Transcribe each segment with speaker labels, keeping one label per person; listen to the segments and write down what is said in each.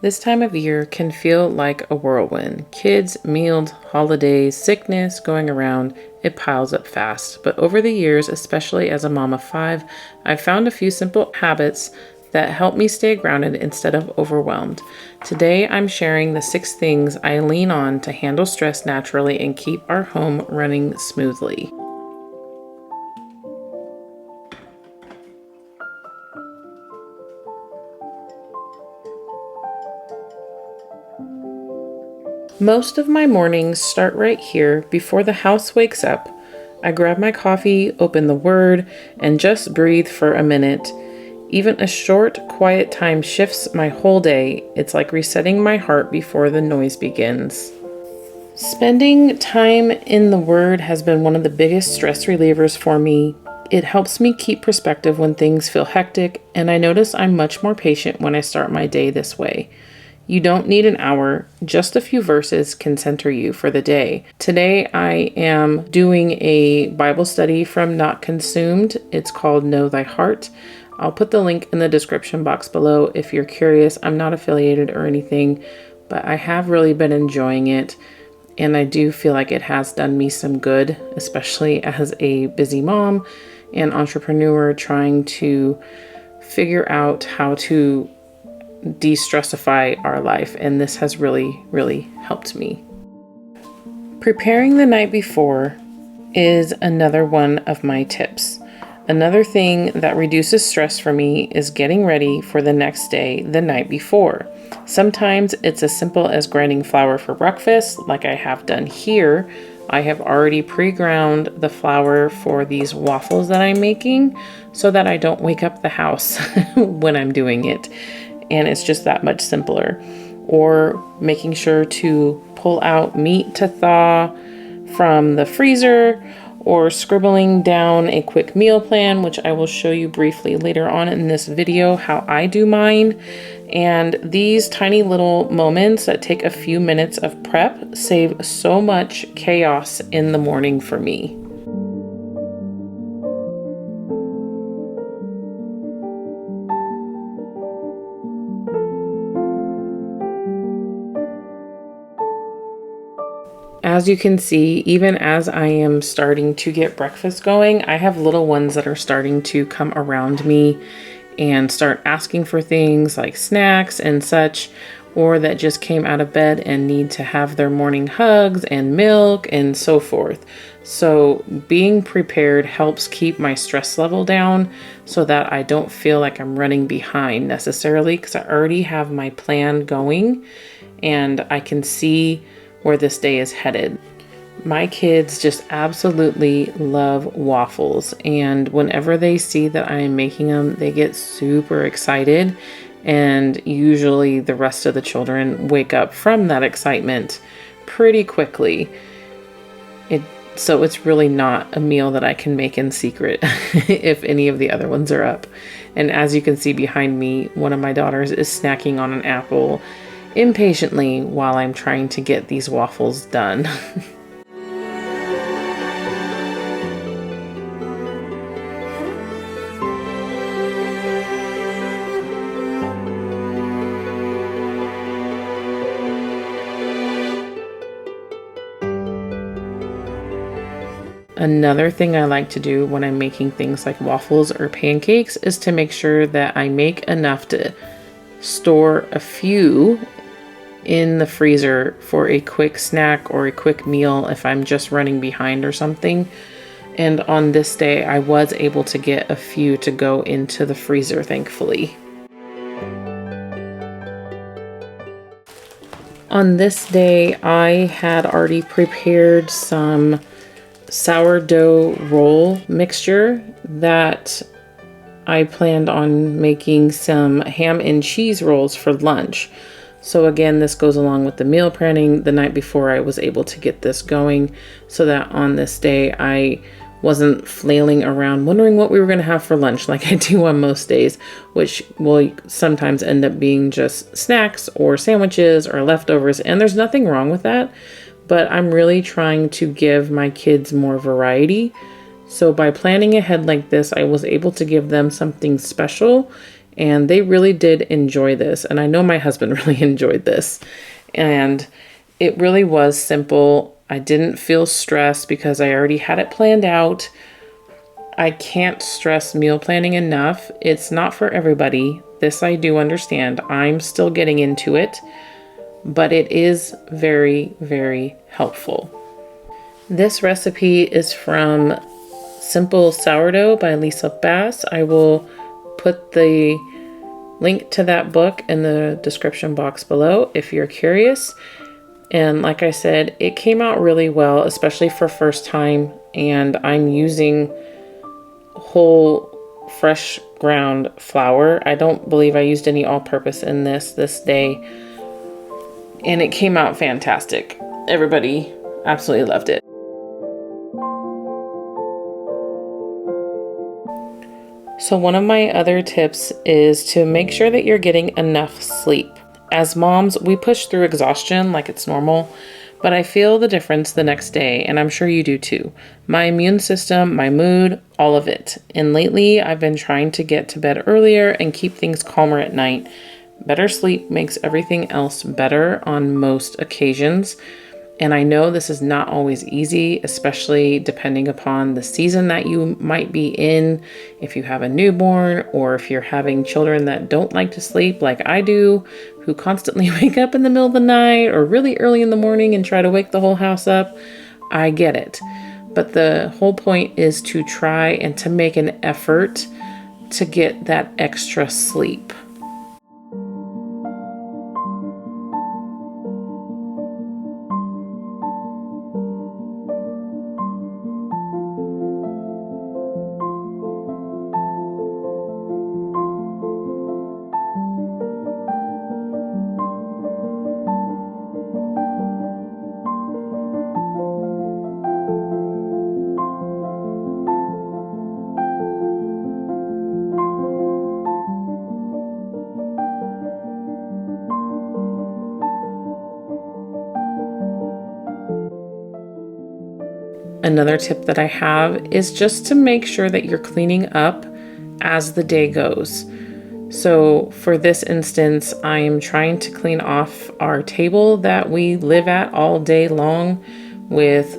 Speaker 1: This time of year can feel like a whirlwind. Kids, meals, holidays, sickness going around, it piles up fast. But over the years, especially as a mom of 5, I've found a few simple habits that help me stay grounded instead of overwhelmed. Today, I'm sharing the 6 things I lean on to handle stress naturally and keep our home running smoothly. Most of my mornings start right here before the house wakes up. I grab my coffee, open the Word, and just breathe for a minute. Even a short, quiet time shifts my whole day. It's like resetting my heart before the noise begins. Spending time in the Word has been one of the biggest stress relievers for me. It helps me keep perspective when things feel hectic, and I notice I'm much more patient when I start my day this way. You don't need an hour, just a few verses can center you for the day. Today I am doing a Bible study from Not Consumed. It's called Know Thy Heart. I'll put the link in the description box below if you're curious. I'm not affiliated or anything, but I have really been enjoying it, and I do feel like it has done me some good, especially as a busy mom and entrepreneur trying to figure out how to de-stressify our life, and this has really helped me. Preparing the night before is another one of my tips. Another thing that reduces stress for me is getting ready for the next day the night before. Sometimes it's as simple as grinding flour for breakfast, like I have done here. I have already pre-ground the flour for these waffles that I'm making so that I don't wake up the house when I'm doing it. And it's just that much simpler. Or making sure to pull out meat to thaw from the freezer, or scribbling down a quick meal plan, which I will show you briefly later on in this video how I do mine. And these tiny little moments that take a few minutes of prep save so much chaos in the morning for me. As you can see, even as I am starting to get breakfast going, I have little ones that are starting to come around me and start asking for things like snacks and such, or that just came out of bed and need to have their morning hugs and milk and so forth. So being prepared helps keep my stress level down so that I don't feel like I'm running behind necessarily, because I already have my plan going and I can see where this day is headed. My kids just absolutely love waffles, and whenever they see that I am making them, they get super excited, and usually the rest of the children wake up from that excitement pretty quickly. So it's really not a meal that I can make in secret if any of the other ones are up. And as you can see behind me, one of my daughters is snacking on an apple impatiently while I'm trying to get these waffles done. Another thing I like to do when I'm making things like waffles or pancakes is to make sure that I make enough to store a few in the freezer for a quick snack or a quick meal if I'm just running behind or something. And on this day, I was able to get a few to go into the freezer, thankfully. On this day, I had already prepared some sourdough roll mixture that I planned on making some ham and cheese rolls for lunch. So again, this goes along with the meal planning. The night before, I was able to get this going so that on this day, I wasn't flailing around wondering what we were going to have for lunch like I do on most days, which will sometimes end up being just snacks or sandwiches or leftovers. And there's nothing wrong with that, but I'm really trying to give my kids more variety. So by planning ahead like this, I was able to give them something special And they really did enjoy this. And I know my husband really enjoyed this. And it really was simple. I didn't feel stressed because I already had it planned out. I can't stress meal planning enough. It's not for everybody. This I do understand. I'm still getting into it, but it is very, very helpful. This recipe is from Simple Sourdough by Lisa Bass. I will put the link to that book in the description box below if you're curious. And like I said, it came out really well, especially for first time. And I'm using whole fresh ground flour. I don't believe I used any all-purpose in this day. And it came out fantastic. Everybody absolutely loved it. So one of my other tips is to make sure that you're getting enough sleep. As moms, we push through exhaustion like it's normal, but I feel the difference the next day, and I'm sure you do too. My immune system, my mood, all of it. And lately, I've been trying to get to bed earlier and keep things calmer at night. Better sleep makes everything else better on most occasions. And I know this is not always easy, especially depending upon the season that you might be in. If you have a newborn or if you're having children that don't like to sleep like I do, who constantly wake up in the middle of the night or really early in the morning and try to wake the whole house up, I get it. But the whole point is to try and to make an effort to get that extra sleep. Another tip that I have is just to make sure that you're cleaning up as the day goes. So for this instance, I am trying to clean off our table that we live at all day long with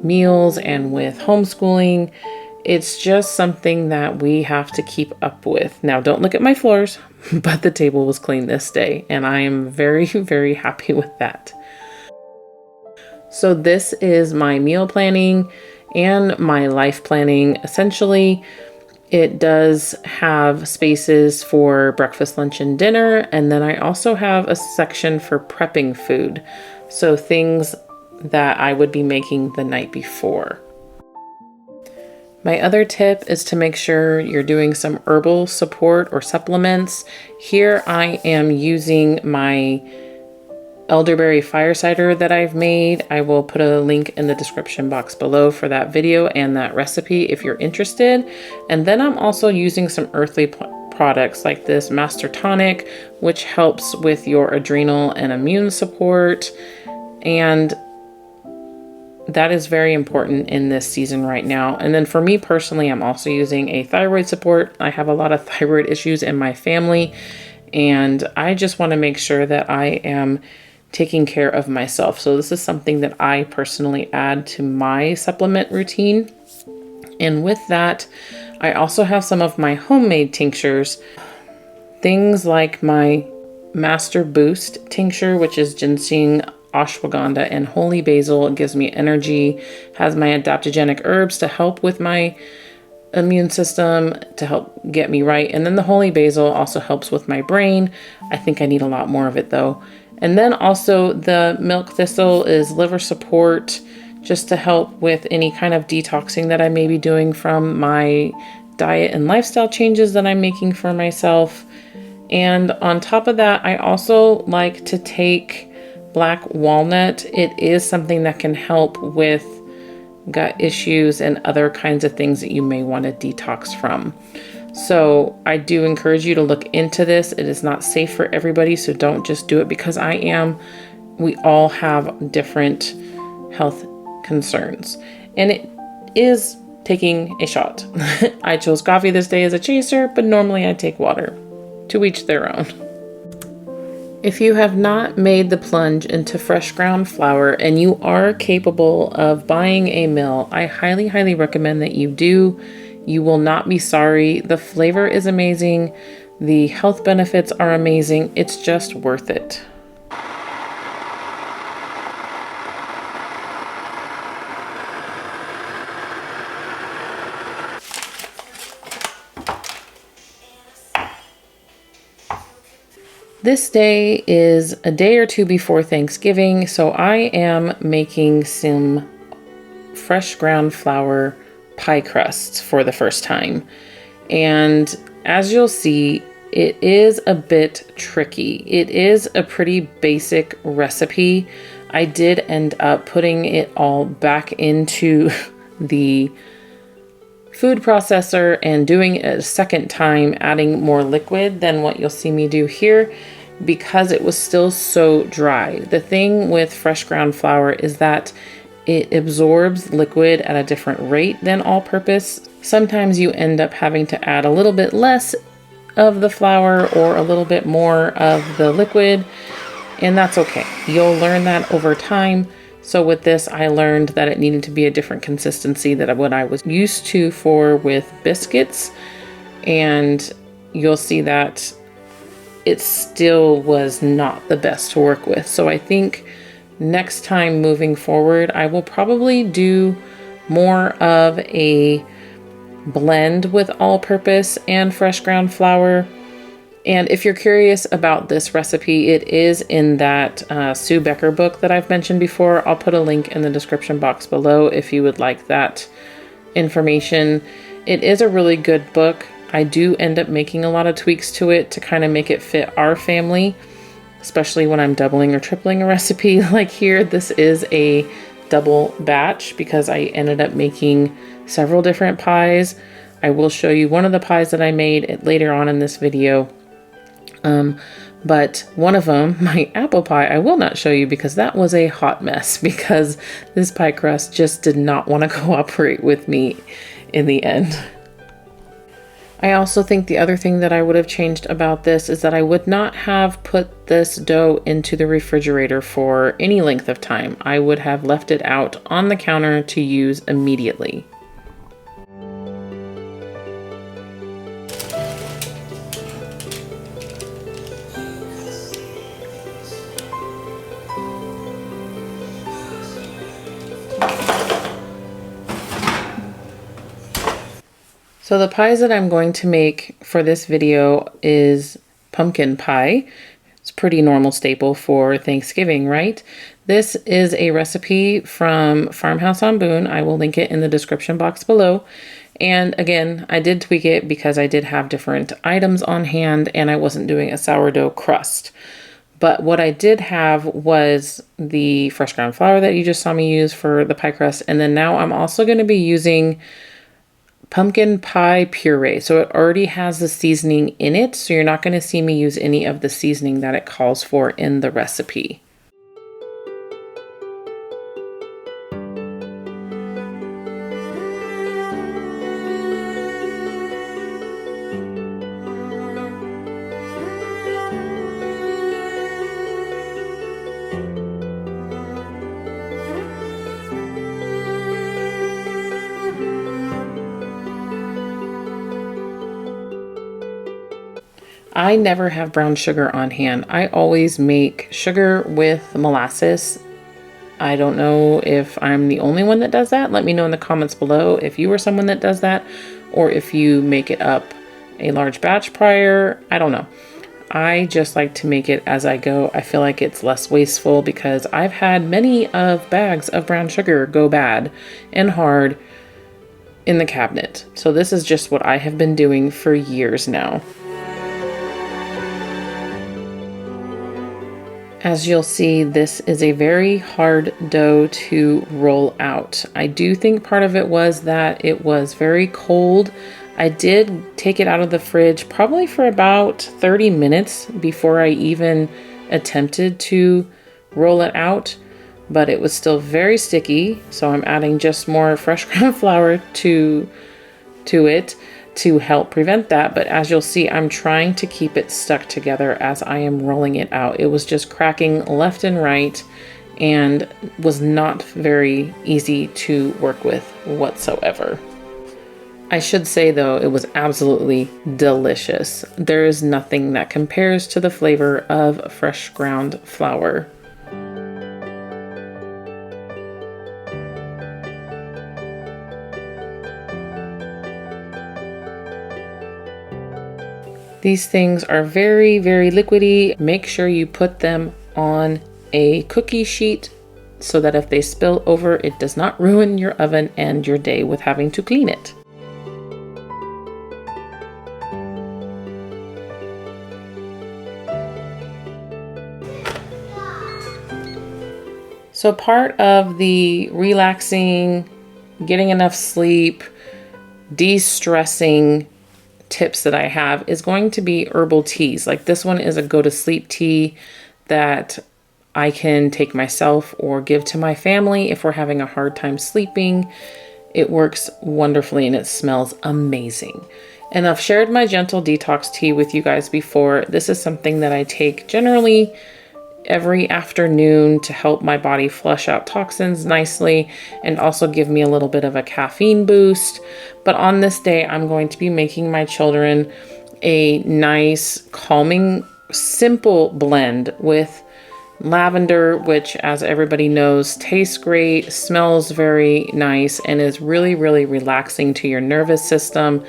Speaker 1: meals and with homeschooling. It's just something that we have to keep up with. Now, don't look at my floors, but the table was clean this day, and I am very, very happy with that. So this is my meal planning and my life planning. Essentially, it does have spaces for breakfast, lunch, and dinner. And then I also have a section for prepping food. So things that I would be making the night before. My other tip is to make sure you're doing some herbal support or supplements. Here I am using my elderberry fire cider that I've made. I will put a link in the description box below for that video and that recipe if you're interested. And then I'm also using some earthly products like this Master Tonic, which helps with your adrenal and immune support. And that is very important in this season right now. And then for me personally, I'm also using a thyroid support. I have a lot of thyroid issues in my family, and I just want to make sure that I am taking care of myself. So this is something that I personally add to my supplement routine. And with that, I also have some of my homemade tinctures, things like my Master Boost tincture, which is ginseng, ashwagandha, and holy basil. It gives me energy, has my adaptogenic herbs to help with my immune system, to help get me right. And then the holy basil also helps with my brain. I think I need a lot more of it though. And then also the milk thistle is liver support, just to help with any kind of detoxing that I may be doing from my diet and lifestyle changes that I'm making for myself. And on top of that, I also like to take black walnut. It is something that can help with gut issues and other kinds of things that you may want to detox from. So I do encourage you to look into this. It is not safe for everybody, so don't just do it because I am. We all have different health concerns, and it is taking a shot. I chose coffee this day as a chaser, but normally I take water. to each their own. If you have not made the plunge into fresh ground flour and you are capable of buying a mill, I highly, highly recommend that you do. You will not be sorry. The flavor is amazing. The health benefits are amazing. It's just worth it. This day is a day or two before Thanksgiving, so I am making some fresh ground flour pie crusts for the first time. And as you'll see, it is a bit tricky. It is a pretty basic recipe. I did end up putting it all back into the food processor and doing it a second time, adding more liquid than what you'll see me do here because it was still so dry. The thing with fresh ground flour is that it absorbs liquid at a different rate than all-purpose. Sometimes you end up having to add a little bit less of the flour or a little bit more of the liquid, and that's okay. You'll learn that over time. So with this, I learned that it needed to be a different consistency than what I was used to with biscuits. And you'll see that it still was not the best to work with. So I think next time moving forward, I will probably do more of a blend with all-purpose and fresh ground flour. And if you're curious about this recipe, it is in that Sue Becker book that I've mentioned before. I'll put a link in the description box below if you would like that information. It is a really good book. I do end up making a lot of tweaks to it to kind of make it fit our family, especially when I'm doubling or tripling a recipe. Like here, this is a double batch because I ended up making several different pies. I will show you one of the pies that I made later on in this video. But one of them, my apple pie, I will not show you because that was a hot mess because this pie crust just did not want to cooperate with me in the end. I also think the other thing that I would have changed about this is that I would not have put this dough into the refrigerator for any length of time. I would have left it out on the counter to use immediately. So the pies that I'm going to make for this video is pumpkin pie. It's a pretty normal staple for Thanksgiving, right? This is a recipe from Farmhouse on Boone. I will link it in the description box below. And again, I did tweak it because I did have different items on hand and I wasn't doing a sourdough crust. But what I did have was the fresh ground flour that you just saw me use for the pie crust. And then now I'm also going to be using pumpkin pie puree. So it already has the seasoning in it. So you're not going to see me use any of the seasoning that it calls for in the recipe. I never have brown sugar on hand. I always make sugar with molasses. I don't know if I'm the only one that does that. Let me know in the comments below if you are someone that does that or if you make it up a large batch prior. I don't know. I just like to make it as I go. I feel like it's less wasteful because I've had many of bags of brown sugar go bad and hard in the cabinet. So this is just what I have been doing for years now. As you'll see, this is a very hard dough to roll out. I do think part of it was that it was very cold. I did take it out of the fridge probably for about 30 minutes before I even attempted to roll it out, but it was still very sticky. So I'm adding just more fresh ground flour to it. to help prevent that. But as you'll see, I'm trying to keep it stuck together as I am rolling it out. It was just cracking left and right and was not very easy to work with whatsoever. I should say though, it was absolutely delicious. There is nothing that compares to the flavor of fresh ground flour. These things are very, very liquidy. Make sure you put them on a cookie sheet so that if they spill over, it does not ruin your oven and your day with having to clean it. So part of the relaxing, getting enough sleep, de-stressing tips that I have is going to be herbal teas. Like this one is a go to sleep tea that I can take myself or give to my family if we're having a hard time sleeping. It works wonderfully and it smells amazing. And I've shared my gentle detox tea with you guys before. This is something that I take generally every afternoon to help my body flush out toxins nicely and also give me a little bit of a caffeine boost. But on this day, I'm going to be making my children a nice, calming, simple blend with lavender, which, as everybody knows, tastes great, smells very nice, and is really, really relaxing to your nervous system.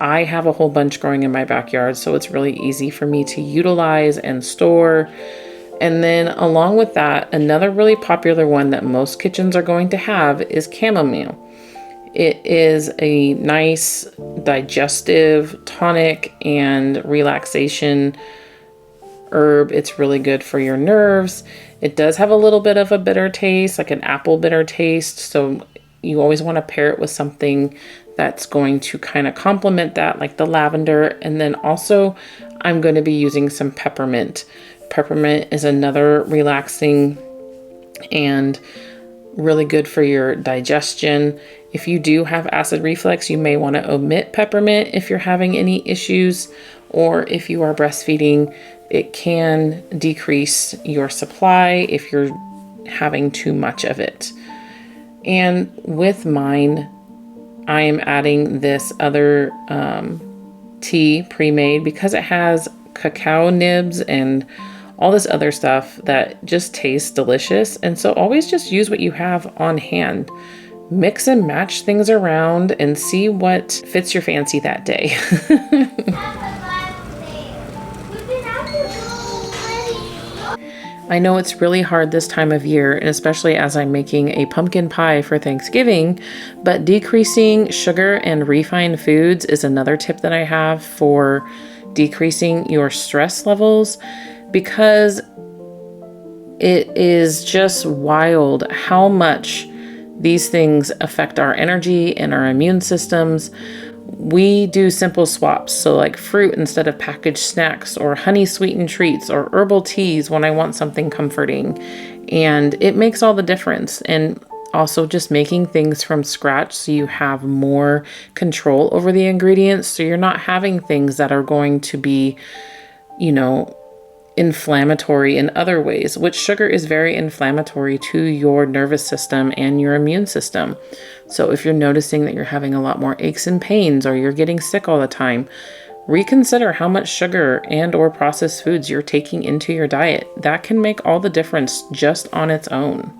Speaker 1: I have a whole bunch growing in my backyard, so it's really easy for me to utilize and store. And then along with that, another really popular one that most kitchens are going to have is chamomile. It is a nice digestive, tonic, and relaxation herb. It's really good for your nerves. It does have a little bit of a bitter taste, like an apple bitter taste. So you always want to pair it with something that's going to kind of complement that, like the lavender. And then also I'm going to be using some peppermint. Peppermint is another relaxing and really good for your digestion. If you do have acid reflux, you may want to omit peppermint if you're having any issues, or if you are breastfeeding, it can decrease your supply if you're having too much of it. And with mine, I am adding this other tea pre-made because it has cacao nibs and all this other stuff that just tastes delicious. And so always just use what you have on hand. Mix and match things around and see what fits your fancy that day. I know it's really hard this time of year, and especially as I'm making a pumpkin pie for Thanksgiving, but decreasing sugar and refined foods is another tip that I have for decreasing your stress levels, because it is just wild how much these things affect our energy and our immune systems. We do simple swaps, so like fruit instead of packaged snacks, or honey sweetened treats, or herbal teas when I want something comforting, and it makes all the difference. And also just making things from scratch so you have more control over the ingredients, so you're not having things that are going to be, inflammatory in other ways, which sugar is very inflammatory to your nervous system and your immune system. So if you're noticing that you're having a lot more aches and pains, or you're getting sick all the time, reconsider how much sugar and or processed foods you're taking into your diet. That can make all the difference just on its own.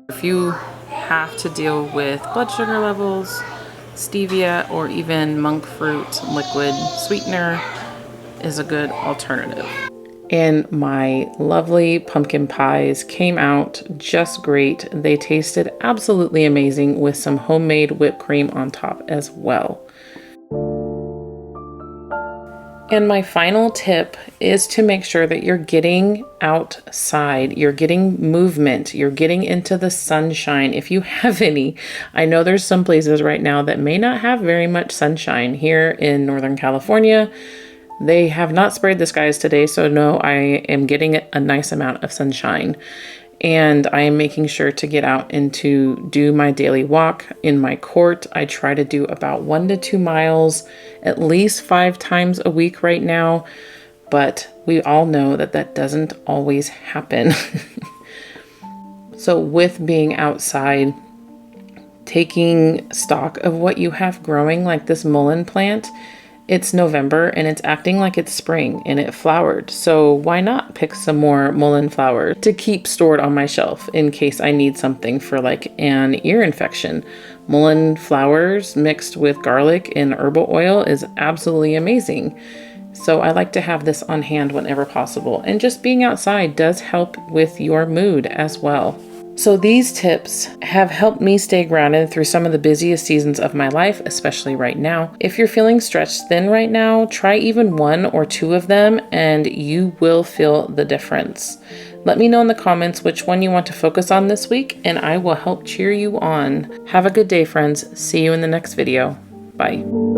Speaker 1: If you have to deal with blood sugar levels, stevia or even monk fruit liquid sweetener is a good alternative. And my lovely pumpkin pies came out just great. They tasted absolutely amazing with some homemade whipped cream on top as well. And my final tip is to make sure that you're getting outside, you're getting movement, you're getting into the sunshine if you have any. I know there's some places right now that may not have very much sunshine. Here in Northern California, they have not sprayed the skies today, so no, I am getting a nice amount of sunshine. And I am making sure to get out and to do my daily walk in my court. I try to do about 1 to 2 miles at least 5 times a week right now, but we all know that that doesn't always happen. So with being outside, taking stock of what you have growing, like this mullein plant, it's November and it's acting like it's spring and it flowered. So why not pick some more mullein flowers to keep stored on my shelf in case I need something for like an ear infection. Mullein flowers mixed with garlic and herbal oil is absolutely amazing. So I like to have this on hand whenever possible. And just being outside does help with your mood as well. So these tips have helped me stay grounded through some of the busiest seasons of my life, especially right now. If you're feeling stretched thin right now, try even 1 or 2 of them and you will feel the difference. Let me know in the comments which one you want to focus on this week and I will help cheer you on. Have a good day, friends. See you in the next video. Bye.